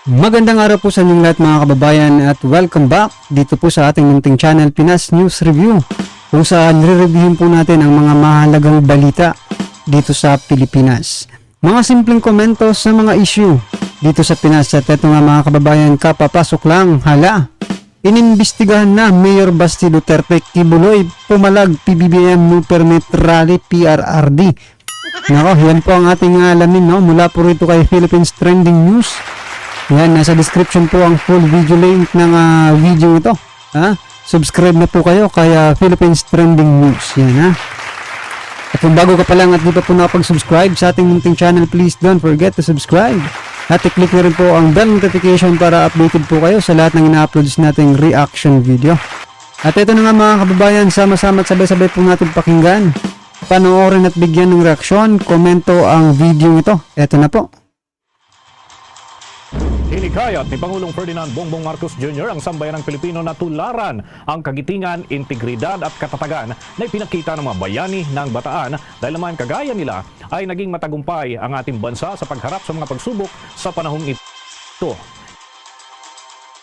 Magandang araw po sa inyong lahat mga kababayan at welcome back dito po sa ating munting channel Pinas News Review, kung saan re-reviewin po natin ang mga mahalagang balita dito sa Pilipinas. Mga simpleng komento sa mga issue dito sa Pinas. At eto nga mga kababayan, kapapasok lang, hala, inimbestigahan na Mayor Basti Duterte Kibuloy pumalag PBBM no permit rally PRRD. Nako, yan po ang ating alamin, no? Mula po rito kay Philippines Trending News. Yan, nasa description po ang full video link ng video ito. Subscribe na po kayo kay Philippines Trending News. Yan, ha. At kung bago ka pa lang at di pa po nakapag-subscribe sa ating munting channel, please don't forget to subscribe. At i-click na rin po ang bell notification para updated po kayo sa lahat ng ina-uploads nating reaction video. At ito na nga mga kababayan, sama-sama at sabay-sabay po natin pakinggan, panoorin at bigyan ng reaksyon, komento ang video ito. Ito na po. Hinikayat ni Pangulong Ferdinand Bongbong Marcos Jr. ang sambayanang Pilipino na tularan ang kagitingan, integridad at katatagan na ipinakita ng mga bayani ng Bataan dahil naman kagaya nila ay naging matagumpay ang ating bansa sa pagharap sa mga pagsubok sa panahong ito.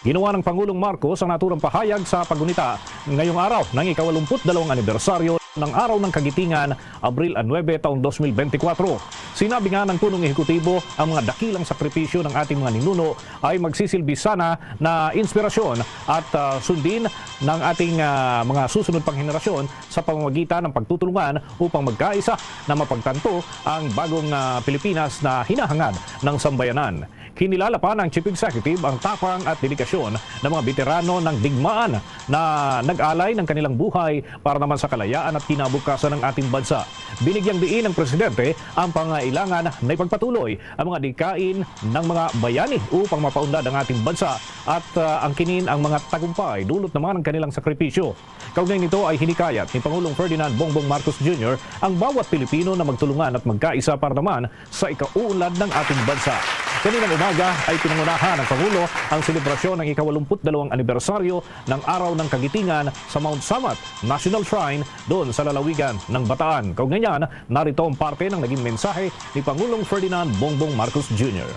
Ginawa ng Pangulong Marcos ang naturang pahayag sa paggunita ngayong araw ng ika-82 anibersaryo ng Araw ng Kagitingan, Abril 9, taong 2024. Sinabi nga ng punong ehekutibo ang mga dakilang sakripisyo ng ating mga ninuno ay magsisilbi sana na inspirasyon at sundin ng ating mga susunod pang henerasyon sa pamamagitan ng pagtutulungan upang magkaisa na mapagtanto ang bagong Pilipinas na hinahangad ng sambayanan. Kinilala pa ng Chief Executive ang tapang at dedikasyon ng mga veterano ng digmaan na nag-alay ng kanilang buhay para naman sa kalayaan at kinabukasan ng ating bansa. Binigyang diin ng Presidente ang pangailangan na ipagpatuloy ang mga dikain ng mga bayani upang mapaunlad ang ating bansa at angkinin ang mga tagumpay dulot naman ng kanilang sakripisyo. Kaugnay nito ay hinikayat ni Pangulong Ferdinand Bongbong Marcos Jr. ang bawat Pilipino na magtulungan at magkaisa para naman sa ikauunlad ng ating bansa. Kaninang umaga ay pinangunahan ng Pangulo ang selebrasyon ng ika-82 anibersaryo ng Araw ng Kagitingan sa Mount Samat National Shrine doon sa lalawigan ng Bataan. Kaugnay niyan, narito ang parte ng naging mensahe ni Pangulong Ferdinand Bongbong Marcos Jr.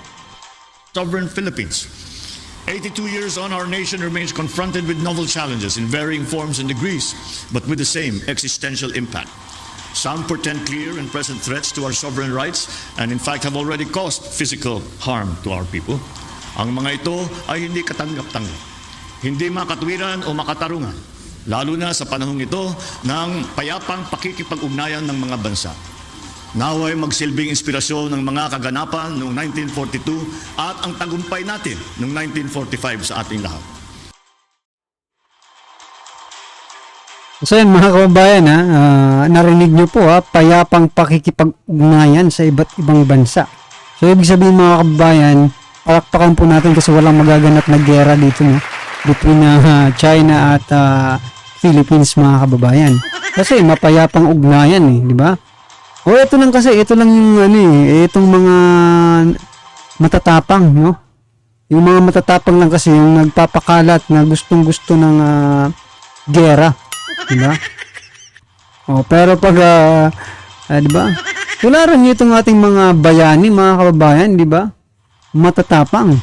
Sovereign Philippines. 82 years on, our nation remains confronted with novel challenges in varying forms and degrees, but with the same existential impact. Some portend clear and present threats to our sovereign rights and in fact have already caused physical harm to our people. Ang mga ito ay hindi katanggap-tanggap, hindi makatwiran o makatarungan, lalo na sa panahong ito ng payapang pakikipag-ugnayan ng mga bansa. Naway magsilbing inspirasyon ng mga kaganapan noong 1942 at ang tagumpay natin noong 1945 sa ating lahat. So yan mga kababayan, narinig nyo po, payapang pakikipag-ugnayan sa iba't ibang bansa. So ibig sabihin mga kababayan, palakpakan po natin kasi walang magaganap na gera dito, no? Between China at Philippines mga kababayan. Kasi mapayapang ugnayan, di ba? O ito lang kasi, ito lang yung itong mga matatapang, no? Yung mga matatapang lang kasi yung nagpapakalat na gustong-gusto ng gera. Diba? Pero pag diba? Tularan niyo itong ating mga bayani, mga kababayan, diba? Matatapang.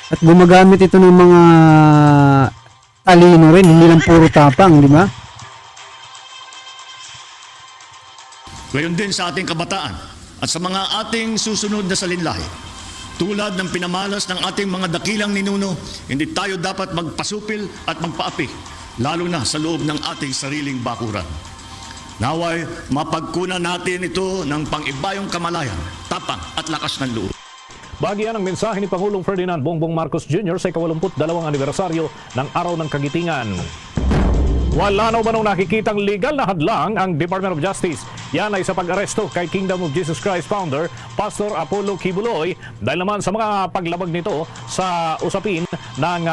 At gumagamit ito ng mga talino rin, hindi lang puro tapang, diba? Gayon din sa ating kabataan at sa mga ating susunod na salinlahi. Tulad ng pinamalas ng ating mga dakilang ninuno, hindi tayo dapat magpasupil at magpaapi, lalo na sa loob ng ating sariling bakuran. Naway, mapagkunan natin ito ng pang-ibayong kamalayan, tapang at lakas ng loob. Bahagi ang mensahe ni Pangulong Ferdinand Bongbong Marcos Jr. sa ika-82 anibersaryo ng Araw ng Kagitingan. Wala na ba nung nakikitang legal na hadlang ang Department of Justice? Yan ay sa pag-aresto kay Kingdom of Jesus Christ founder, Pastor Apollo Kibuloy, dahil naman sa mga paglabag nito sa usapin ng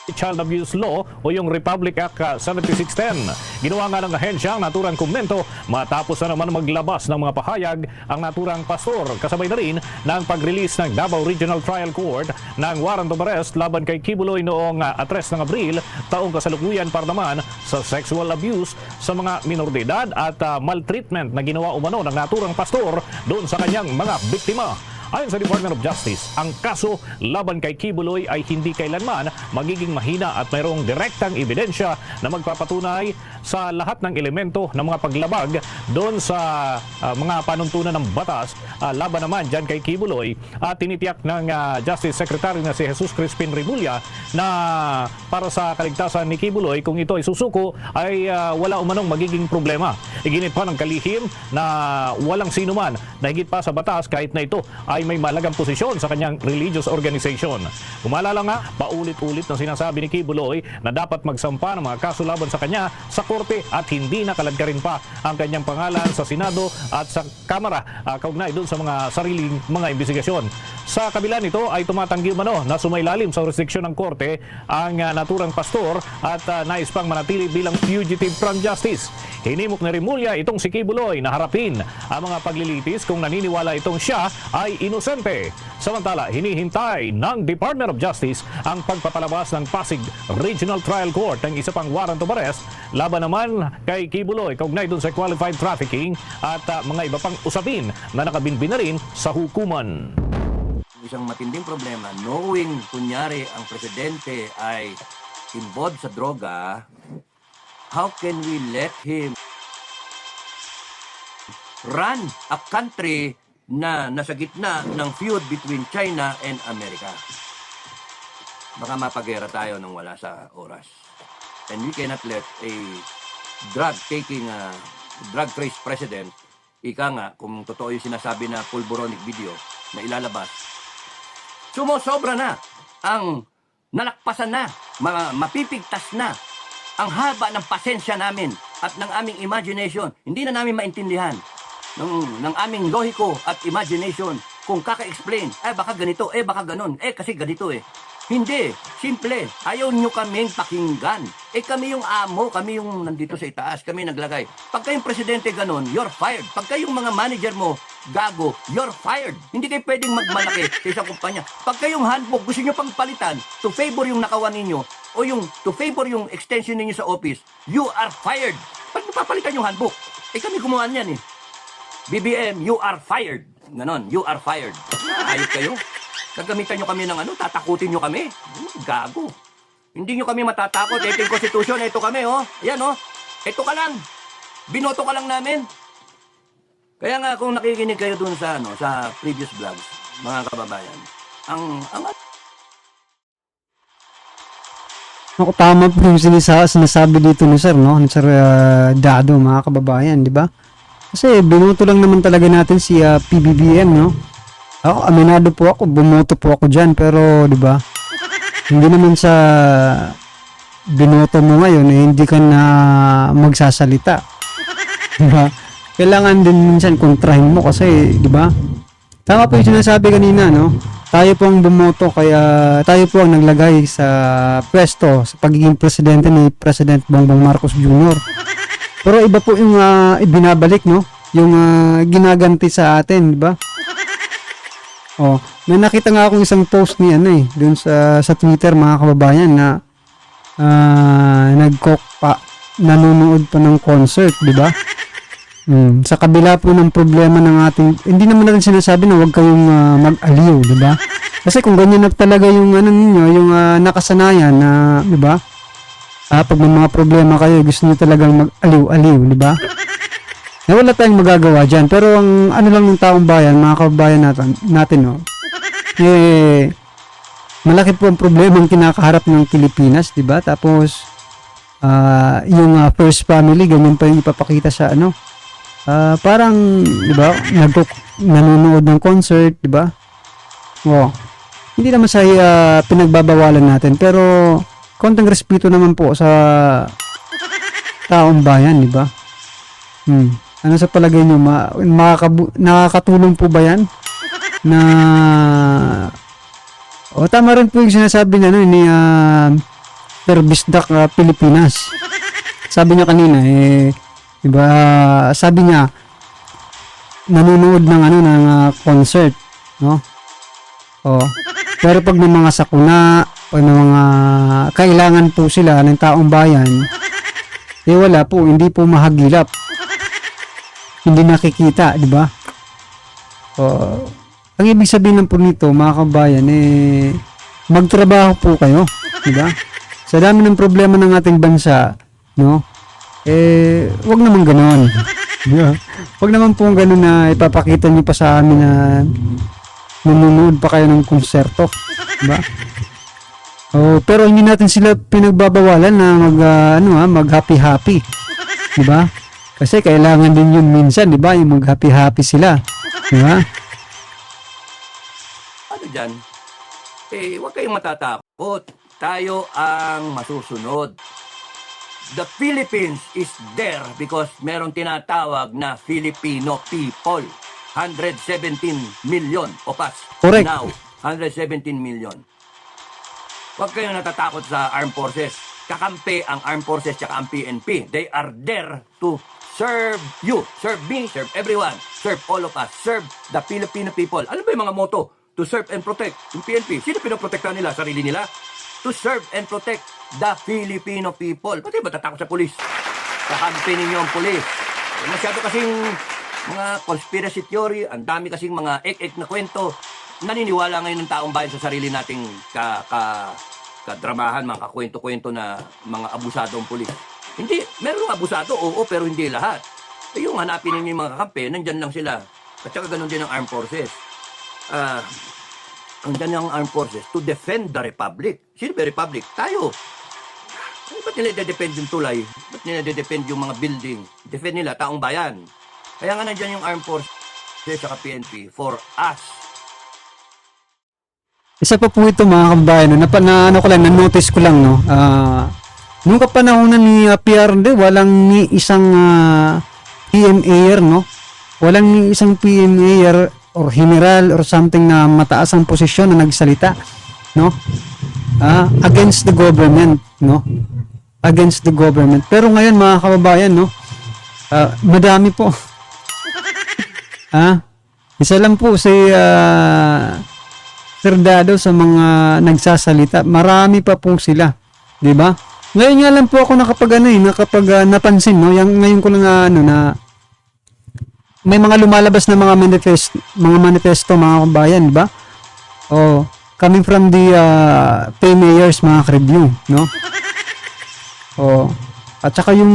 Child Abuse Law o yung Republic Act 7610. Ginawa nga ng ahensya ang naturang komento matapos na naman maglabas ng mga pahayag ang naturang pastor. Kasabay na rin ng pag-release ng Davao Regional Trial Court ng warrant of arrest laban kay Kibuloy noong 3 ng Abril, taong kasalukuyan para naman sa sexual abuse sa mga minor de edad at maltreatment na ginawa umano ng naturang pastor doon sa kanyang mga biktima. Ayon sa Department of Justice, ang kaso laban kay Kibuloy ay hindi kailanman magiging mahina at mayroong direktang ebidensya na magpapatunay sa lahat ng elemento ng mga paglabag doon sa mga panuntunan ng batas laban naman dyan kay Kibuloy. At tinitiyak ng Justice Secretary na si Jesus Crispin Remulla na para sa kaligtasan ni Kibuloy, kung ito ay susuko, ay wala umanong magiging problema. Iginit pa ng kalihim na walang sino man na higit pa sa batas kahit na ito ay may malagang posisyon sa kanyang religious organization. Kumalala nga, paulit-ulit na sinasabi ni Kibuloy na dapat magsampa ng mga kaso laban sa kanya sa korte at hindi nakaladka rin pa ang kanyang pangalan sa Senado at sa Kamara kaugnay doon sa mga sariling mga investigasyon. Sa kabila nito ay tumatanggi umano na sumailalim sa jurisdiksyon ng korte ang naturang pastor at nais pang manatili bilang fugitive from justice. Hinimok ni Remulla itong si Kibuloy na harapin ang mga paglilitis kung naniniwala itong siya ay inosente. Samantala, hinihintay ng Department of Justice ang pagpapalabas ng Pasig Regional Trial Court ng isa pang warrant of arrest laban naman kay Kibuloy kaugnay dun sa qualified trafficking at mga iba pang usapin na nakabinbin na rin sa hukuman. Isang matinding problema, knowing kunyari ang presidente ay involved sa droga, how can we let him run a country na nasa gitna ng feud between China and America? Baka mapagera tayo nang wala sa oras. And we cannot let a drug-taking, drug-crazed president, ika nga, kung totoo yung sinasabi na pulboronic video na ilalabas, sumosobra na, ang nalakpasan na, mapipigtas na, ang haba ng pasensya namin at ng aming imagination. Hindi na namin maintindihan ng aming lohiko at imagination kung kaka-explain, baka ganito, baka ganon, kasi ganito Hindi, simple. Ayaw nyo kaming pakinggan. Kami yung amo, kami yung nandito sa itaas, kami naglagay. Pagka yung presidente ganon, you're fired. Pagka yung mga manager mo, gago, you're fired. Hindi kayo pwedeng magmalaki sa isang kumpanya. Pagka yung handbook, gusto nyo pang palitan to favor yung nakawan ninyo o yung to favor yung extension ninyo sa office, you are fired. Pag napapalitan yung handbook, kami gumawa niyan BBM, you are fired. Ganon, you are fired. Ayos kayo. Gagamitan nyo kami ng tatakutin nyo kami. Gago. Hindi nyo kami matatakot. Ito yung constitution, ito kami, Ayan, Ito ka lang. Binoto ka lang namin. Kaya nga, kung nakikinig kayo dun sa, sa previous vlogs, mga kababayan, Ako, tama po yung sinasabi dito ni Sir, no? Ni Sir Dado, mga kababayan, di ba? Kasi binoto lang naman talaga natin si PBBM, no? Ako, aminado po ako, bumoto po ako dyan, pero, di ba? Hindi naman sa binoto mo ngayon, hindi ka na magsasalita. Di ba? Kailangan din minsan kontrahin mo kasi, di ba? Tama po yung sinasabi kanina, no? Tayo po ang bumoto, kaya tayo po ang naglagay sa pwesto sa pagiging presidente ni President Bongbong Marcos Jr. Pero iba po yung ibinabalik, no? Yung ginaganti sa atin, di ba? May nakita nga akong isang post ni doon sa Twitter, mga kababayan, na nanonood pa ng concert, di ba? Sa kabila po ng problema ng ating, hindi naman natin sinasabi na huwag kayong mag-aliw, di ba? Kasi kung ganyan na talaga yung ninyo, yung nakasanayan na, di ba? Pag may mga problema kayo, gusto niyo talagang mag-aliw-aliw, di ba? Na wala tayong magagawa dyan. Pero ang ano lang ng taong bayan, mga kababayan natin, malaki po ang problema ang kinakaharap ng Pilipinas, di ba? Tapos, yung first family, ganyan pa yung ipapakita sa parang, di ba, nanonood ng concert, di ba? Hindi naman sa pinagbabawalan natin, pero konting respeto naman po sa taong bayan, di ba? Ano sa palagay nyo? Nakakatulong po ba yan? Na tama rin po yung sinasabi niya ni Perbisdak Pilipinas. Sabi niya kanina, diba, sabi niya nanonood ng ng concert, no? Pero pag may mga sakuna, pag may mga kailangan po sila ng taong bayan, wala po, hindi po mahagilap. Hindi nakikita, di ba? Ang ibig sabihin lang po nito, mga kabayan, magtrabaho po kayo, di ba? Sa dami ng problema ng ating bansa, no? Wag naman ganoon. Yeah. Wag naman po ganoon na ipapakita niyo pa sa amin na nanonood pa kayo ng konserto, di ba? Oh, pero hindi natin sila pinagbabawalan na mag happy-happy, di ba? Kasi kailangan din yun minsan, di ba? Yung mag happy-happy sila, di ba? Ano dyan? Huwag kayong matatakot. Tayo ang masusunod. The Philippines is there because meron tinatawag na Filipino people. 117 million o pas. Correct. Now, 117 million. Huwag kayong natatakot sa armed forces. Kakampi ang armed forces tsaka ang PNP. They are there to serve you, serve me, serve everyone, serve all of us, serve the Filipino people. Ano ba yung mga motto? To serve and protect. Yung PNP, sino pinoprotektahan nila? Sarili nila? To serve and protect the Filipino people. Pati ba tatakot sa pulis? Kakampi ninyo ang pulis. Masyado kasing mga conspiracy theory, ang dami kasing mga ek-ek na kwento. Naniniwala ngayon ng taong bayan sa sarili nating kadramahan, mga kakwento-kwento na mga abusadong pulis. Hindi, meron abusado, oo, pero hindi lahat. Yung hanapin ninyo yung mga kakampi, nandyan lang sila. At saka ganun din ang armed forces. Nandyan ang armed forces to defend the republic. Sino ba republic? Tayo. Ba't nila i-defend yung tulay? Ba't nila i-defend yung mga building? Defend nila, taong bayan. Kaya nga nandyan yung armed forces at PNP for us. Isa pa po ito, mga kabayan, no? Na-notice ko lang, no? Nung kapanahonan ni PRD, walang ni isang PMAer, no? Walang ni isang PMAer or general or something na mataas ang posisyon na nagsalita, no? Against the government, no? Against the government. Pero ngayon, mga kababayan, no? Madami po. Isa lang po si Serdado sa mga nagsasalita. Marami pa po sila, 'di ba? Ngayon nga lang po ako nakapag napansin, no? Ngayon ko lang na may mga lumalabas na mga manifesto, mga kabayan, 'di ba? Oh, coming from the PMAers, mga review, no? Oh, at saka yung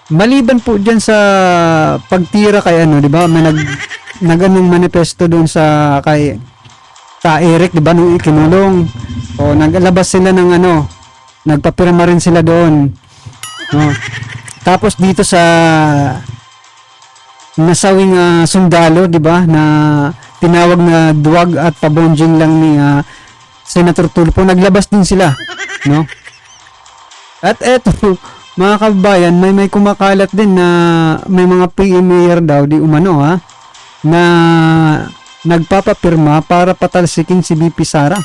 maliban po diyan sa pagtira kay 'di ba? May naganong manifesto doon sa kay Eric, 'di ba, nung ikinulong. O naglabas sila ng nagpapirma rin sila doon. No. Tapos dito sa nasawing sundalo, 'di ba, na tinawag na duwag at pabonjing lang ni Senator Tulfo, naglabas din sila, no? At eto, mga kabayan, may kumakalat din na may mga PMAer daw di umano na nagpapapirma para patalsikin si BP Sara.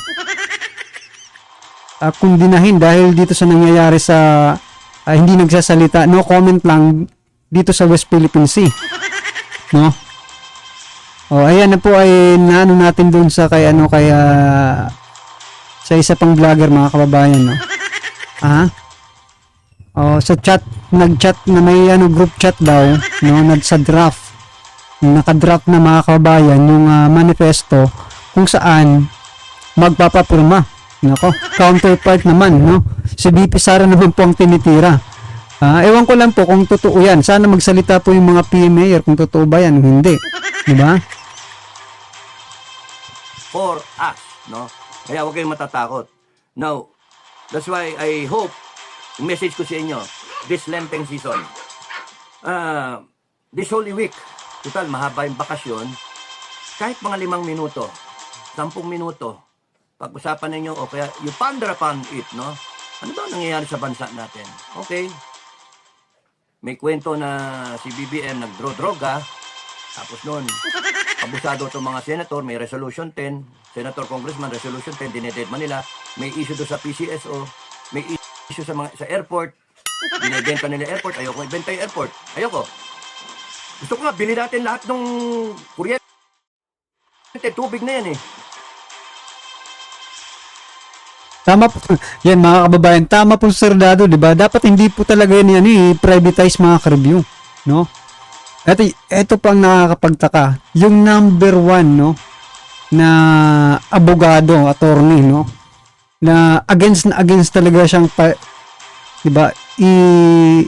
Kung dinahin dahil dito sa nangyayari sa hindi nagsasalita, no comment lang dito sa West Philippine Sea, no? Ayan na po ay naano natin doon sa sa isa pang vlogger, mga kababayan, no? Sa chat, nag-chat na may group chat daw, no, sa draft. Naka-draft na, mga kababayan, yung manifesto kung saan magpapapirma. Nako, counterpart naman, no? Si BP Sara naman po ang tinitira. Ewan ko lang po kung totoo yan. Sana magsalita po yung mga PMAer kung totoo ba yan, hindi. Diba? For us, no? Kaya huwag kayong matatakot. Now, that's why I hope, yung message ko sa inyo, this Lenten season, this Holy Week, total, mahaba yung bakasyon, kahit mga 5 minuto, 10 minuto, pag-usapan ninyo, o kaya you ponder upon it, no? Ano ba nangyayari sa bansa natin? Okay. May kwento na si BBM nagdro-droga, tapos noon, abusado itong mga senator, may resolution 10, senator, congressman, resolution 10, dinededma nila, may issue doon sa PCSO, may issue sa airport, binibenta nila airport, ayoko ibenta yung airport, ayoko. Gusto ko nga, bili natin lahat ng kuryente, tubig na yan eh. Tama po. Yan, mga kababayan, tama po, Serdado, 'di ba? Dapat hindi po talaga yan privatize, mga ka-review, no? Ito pang nakakapagtaka. Yung number 1, no, na abogado, attorney, no, na against talaga siyang 'di ba?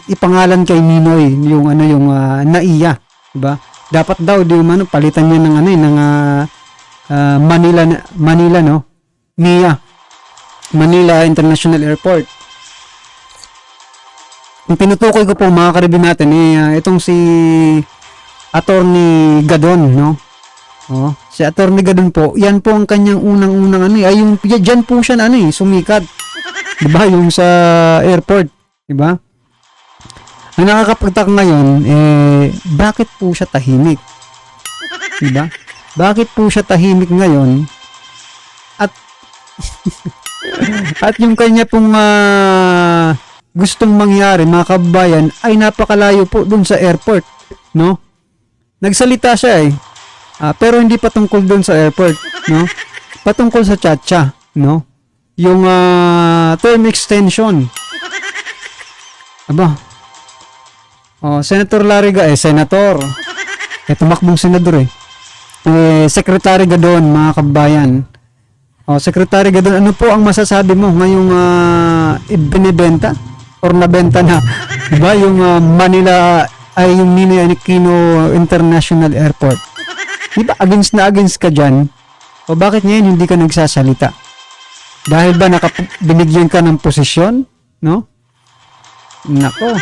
Ipangalan kay Ninoy yung NAIA, 'di ba? Dapat daw palitan niya ng Manila, no? NIA, Manila International Airport. Ang tinutukoy ko po mga karibin natin itong si Attorney Gadon, no? Oh, si Attorney Gadon po, yan po ang kanyang unang-unang yung diyan po siya sumikat. 'Di ba? Yung sa airport, 'di ba? Ang nakakapagtaka ngayon bakit po siya tahimik? 'Di ba? Bakit po siya tahimik ngayon? At at yung kanya pong gustong mangyari mga kababayan ay napakalayo po dun sa airport, no? Nagsalita siya pero hindi patungkol dun sa airport, no? Patungkol sa Chacha, no? Yung term extension. Aba. Senator Lariga senator. Tumakbong senador Secretary Gadon mga kababayan. Secretary Gadon, ano po ang masasabi mo ngayong ibinebenta or nabenta na, 'di ba, yung Manila ay yung Ninoy Aquino International Airport? 'Di ba against ka diyan? O bakit ngayon hindi ka nagsasalita? Dahil ba binigyan ka ng posisyon, no? Nako.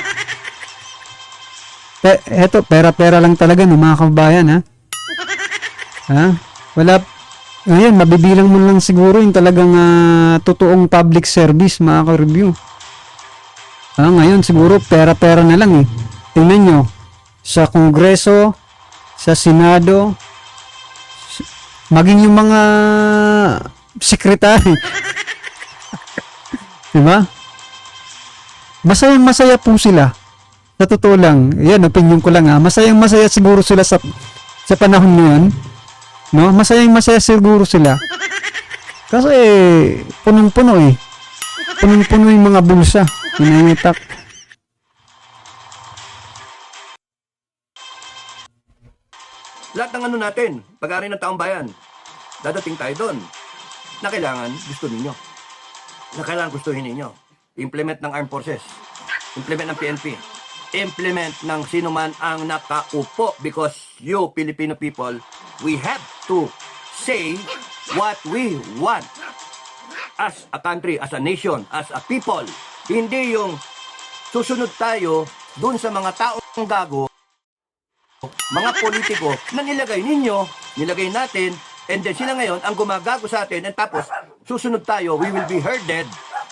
Eto, pera-pera lang talaga no mga kababayan, wala. Ngayon, mabibilang mo lang siguro yung talagang totoong public service, mga ka-review. Ngayon, siguro, pera-pera na lang Tingnan nyo, sa Kongreso, sa Senado, maging yung mga sekretary. Diba? Masayang-masaya po sila. Sa totoo lang, yan, opinion ko lang masayang-masaya siguro sila sa panahon ngayon. No, masayang-masaya siguro sila. Kasi punong-puno Punong-puno yung mga bulsa. Hinangitak. Lahat ng natin, pag-ari ng taong bayan, dadating tayo doon na kailangan gusto ninyo. Na kailangan gustuhin ninyo. Implement ng Armed Forces. Implement ng PNP. Implement ng sino man ang nakaupo, because you, Filipino people, we have to say what we want as a country, as a nation, as a people. Hindi yung susunod tayo dun sa mga taong gago, mga politiko na nilagay ninyo, nilagay natin, and then sila ngayon ang gumagago sa atin, and tapos susunod tayo, we will be herded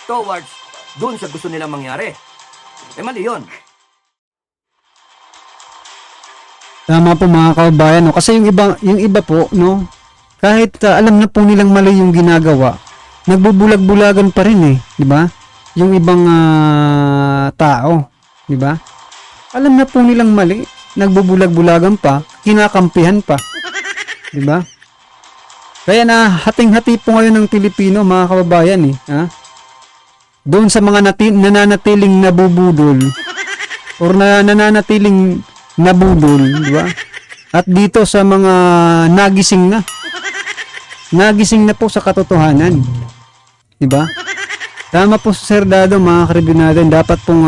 towards dun sa gusto nilang mangyari. Mali yun. Tama po mga kababayan, no? Kasi yung iba po, no, kahit alam na po nilang mali yung ginagawa, nagbubulag-bulagan pa rin 'di ba? Yung ibang tao, 'di ba? Alam na po nilang mali, nagbubulag-bulagan pa, kinakampihan pa, 'di ba? Kaya hating-hati po ngayon ng Pilipino mga kababayan doon sa mga nananatiling nabubudol or nananatiling nabudol, di ba? At dito sa mga nagising na po sa katotohanan, di ba? Tama po Sir Dado, mga karibin natin, dapat pong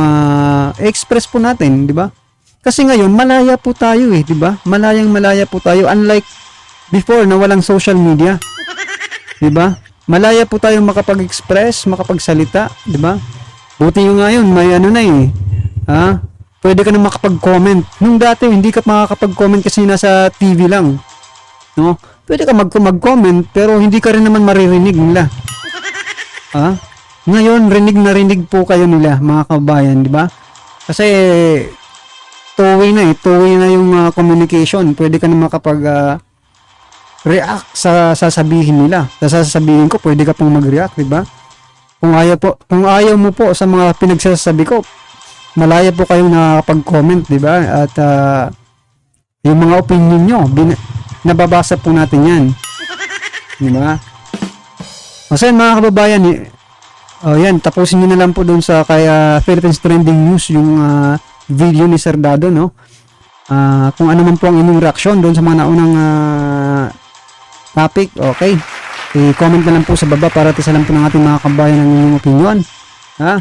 express po natin, di ba? Kasi ngayon malaya po tayo di ba? Malaya po tayo, unlike before na walang social media, di ba? Malaya po tayo makapag-express, makapagsalita, di ba? Buti yung ngayon may pwede ka na makapag-comment. Nung dati, hindi ka makakapag-comment kasi nasa TV lang. No? Pwede ka mag-comment, pero hindi ka rin naman maririnig nila. Ngayon, rinig na rinig po kayo nila, mga kabayan, di ba? Kasi, two-way na yung communication. Pwede ka na makapag-react sa sasabihin nila. Sa sasabihin ko, pwede ka pong mag-react, di ba? Kung ayaw mo po sa mga pinagsasabi ko, malaya po kayong nakakapag-comment, di ba? At yung mga opinion nyo, nababasa po natin yan. Di ba? Kasi mga kababayan, yan, tapusin nyo na lang po doon sa kaya Philippines Trending News yung video ni Sir Dado, no? Kung ano man po ang inyong reaksyon doon sa mga naunang topic, okay, i-comment na lang po sa baba para tisalan po ng ating mga kabayan ng inyong opinion, ha?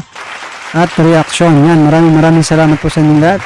At reaction yan. Maraming salamat po sa inyong lahat.